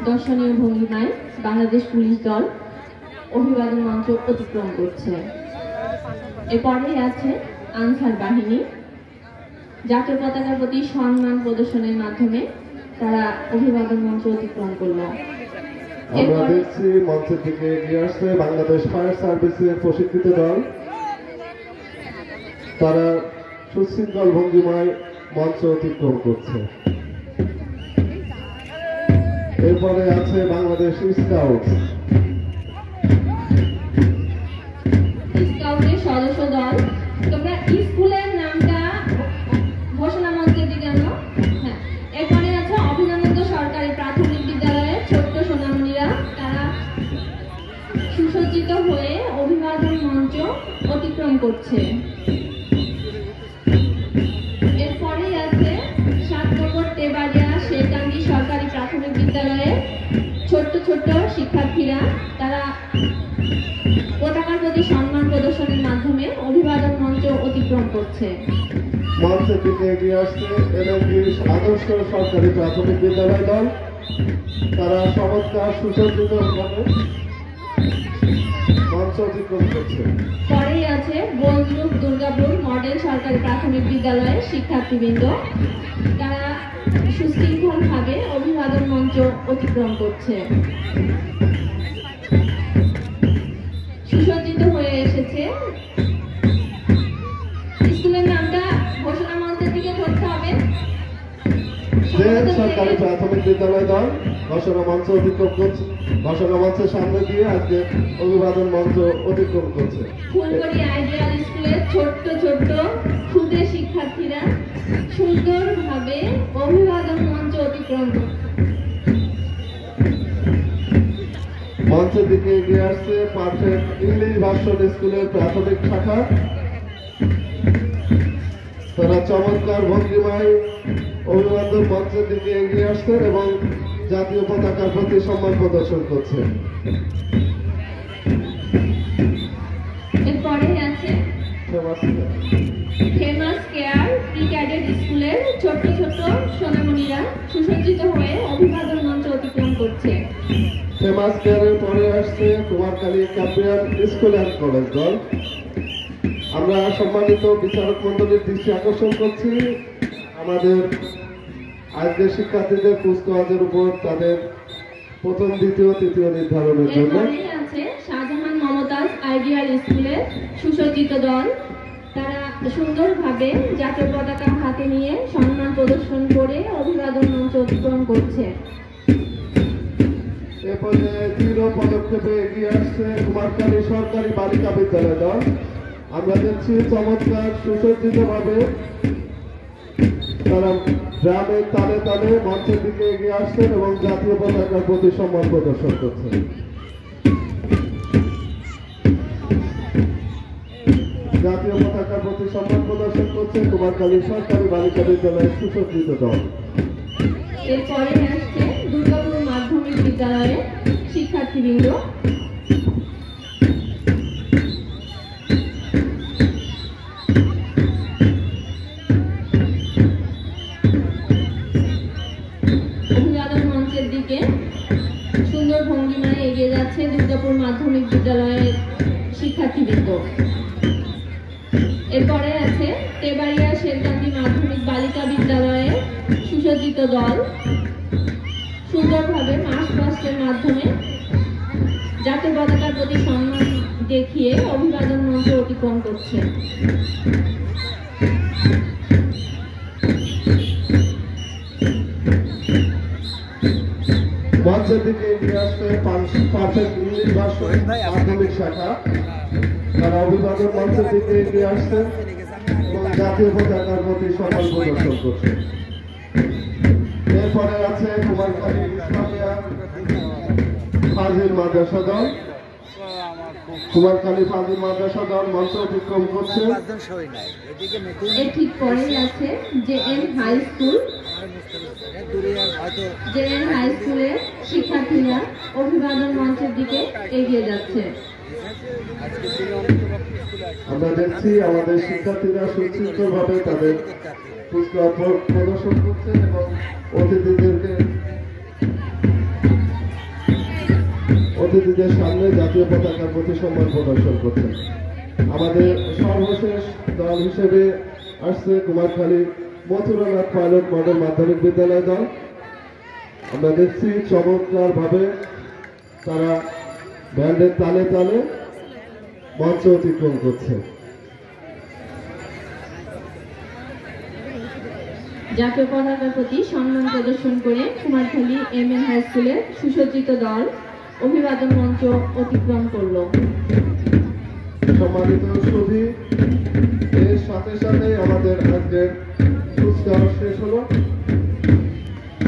দর্শনীয় ভঙ্গিমায় বাংলাদেশ পুলিশ দল অভিবাদন মঞ্চ অতিক্রম করছে। এরপরে আছে আনসার বাহিনী। জাতীয় পতাকার প্রতি সম্মান প্রদর্শনের মাধ্যমে তারা অভিবাদন মঞ্চ অতিক্রম করলো। আমরা দেখছি মঞ্চের দিকে এগিয়ে আসছে বাংলাদেশ ফায়ার সার্ভিসের প্রশিক্ষিত দল। তারা সুশৃঙ্খল ভঙ্গিমায় মঞ্চ অতিক্রম করছে। এরপরে আছে বাংলাদেশ স্কাউট। স্কাউটের সদস্য দল। তোমরা স্কুলের নামটা ঘোষণা মঞ্চের দিকে আনো। হ্যাঁ, এরপরে আছে অভিনন্দিত সরকারি প্রাথমিক বিদ্যালয়ের ছোট্ট সোনামণিরা। তারা সুসজ্জিত হয়ে অভিবাদন মঞ্চ অতিক্রম করছে। এরপরে আছে 7 নম্বর তেবাড়িয়া শেরকান্দি সরকারি প্রাথমিক বিদ্যালয়ের ছোট্ট ছোট্ট শিক্ষার্থীরা। তারা পতাকার প্রতি সম্মান প্রদর্শনের মাধ্যমে অভিবাদন মঞ্চ অতিক্রম করছে। মঞ্চের দিকে এগিয়ে আসছে এলএনজি আদর্শ সরকারি প্রাথমিক বিদ্যালয় দল। তারা চমৎকার সুসজ্জিত ভাবে মঞ্চ অতিক্রম করছে। পরেই আছে বজরুক দুর্গাপুর মডেল সরকারি প্রাথমিক বিদ্যালয়ের শিক্ষার্থীবৃন্দ। তারা সুশৃঙ্খল ভাবে অভিবাদন মঞ্চ অতিক্রম করছে। সুসজ্জিত হয়ে এসেছে। স্কুলের নামটা ঘোষণা মঞ্চের দিকে ধরতে হবে। সরকারি প্রাথমিক বিদ্যালয় দল ঘোষণা মঞ্চ অতিক্রম করছে। ঘোষণা মঞ্চের সামনে দিয়ে আজকে অভিবাদন মঞ্চ অতিক্রম করছে। ফুলবাড়ি আইডিয়াল স্কুলের ছোট্ট ছোট্ট ক্ষুদে শিক্ষার্থীরা সুন্দরভাবে অভিবাদন মঞ্চ অতিক্রম করছে। মঞ্চের দিকে এগিয়ে আসছে পারফেক্ট ইংলিশ ভার্সন স্কুলের প্রাথমিক শাখা। তারা চমৎকার ভঙ্গিমায় অভিবাদন মঞ্চের দিকে এগিয়ে আসছেন এবং জাতীয় পতাকার প্রতি সম্মান প্রদর্শন করছেন। এরপরে আছে ফেমাস কেয়ার প্রি ক্যাডেট স্কুলের ছোট্ট ছোট্ট সোনামণিরা সুসজ্জিত হয়ে অভিবাদন মঞ্চ অতিক্রম করছে। ফেমাস কেয়ারের পরে আসছে Kumarkhali campaign school and college দল। আমরা সম্মানিত বিচারক মন্ডলীর দৃষ্টি আকর্ষণ করছি আমাদের আজকের শিক্ষার্থীদের কুচকাওয়াজের উপর তাদের প্রথম দ্বিতীয় তৃতীয় নির্ধারণের জন্য। আছে শাহজাহান মমতাজ আইডিয়াল স্কুলের সুসজ্জিত দল। তারা সুন্দরভাবে জাতীয় পতাকা হাতে নিয়ে সম্মান প্রদর্শন করে অভিবাদন মঞ্চ অতিক্রম করছে। এরপরে দৃঢ় পদক্ষেপে এগিয়ে আসছে কুমারখালী সরকারি বালিকা বিদ্যালয় দল। আমরা দেখছি চমৎকার সুসজ্জিত ভাবে তারা গ্রামের তালে তালে মঞ্চের দিকে এগিয়ে আসছেন এবং জাতীয় পতাকার প্রতি সম্মান প্রদর্শন করছেন। জাতীয় পতাকার প্রতি সম্মান প্রদর্শন করছে কুমারখালী সরকারি বালিকা বিদ্যালয়ের সুসজ্জিত দল। এরপরে আসছে দুর্গাপুর মাধ্যমিক বিদ্যালয়ের শিক্ষার্থীবৃন্দ। অভিবাদন মঞ্চের দিকে সুন্দর ভঙ্গিমায় এগিয়ে যাচ্ছে দুর্গাপুর মাধ্যমিক বিদ্যালয়ের শিক্ষার্থীবৃন্দ। এরপরে আছে তেবাড়িয়া শেরকান্দি মাধ্যমিক বালিকা বিদ্যালয়ের সুসজ্জিত দল। সুন্দরভাবে মার্চ পাস্টের মাধ্যমে জাতীয় পতাকার প্রতি সম্মান দেখিয়ে অভিবাদন মঞ্চ অতিক্রম করছে। মঞ্চের দিকে এগিয়ে আসছে পারফেক্ট ইংলিশ ভার্সন মাধ্যমিক শাখা। তারা অভিবাদন মঞ্চের দিকে এগিয়ে আসছেন এবং জাতীয় পতাকার প্রতি সম্মান প্রদর্শন করছেন। এরপরে আছে কুমারখালী ইসলামিয়া ফাজিল মাদ্রাসা দল। কুমারখালী ফাজিল মাদ্রাসা দল মঞ্চ অতিক্রম করছে। এর ঠিক পরেই আছে JN high school. JN high স্কুলের শিক্ষার্থীরা অভিবাদন মঞ্চের দিকে এগিয়ে যাচ্ছে। আমরা দেখছি আমাদের শিক্ষার্থীরা সুশৃঙ্খলভাবে তাদের পুরস্কার প্রদর্শন করছে এবং অতিথিদের সামনে জাতীয় পতাকার প্রতি সম্মান প্রদর্শন করছে। আমাদের সর্বশেষ দল হিসেবে আসছে কুমারখালী মথুরানাথ পাইলট মডেল মাধ্যমিক বিদ্যালয় দল। আমরা দেখছি চমৎকার ভাবে তারা ব্যান্ডের তালে তালে মঞ্চ অতিক্রম করছে। জাতীয় পতাকার প্রতি সম্মান প্রদর্শন করে কুমারখালী এমএন হাই স্কুলের সুসজ্জিত দল অভিবাদন মঞ্চ অতিক্রম করল। সম্মানিত সুধী, এর সাথে সাথে আমাদের আজকের পুরস্কার শেষ হলো।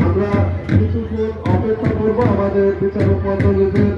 আমরা কিছুক্ষণ অপেক্ষা করবো আমাদের বিচারক মণ্ডলীদের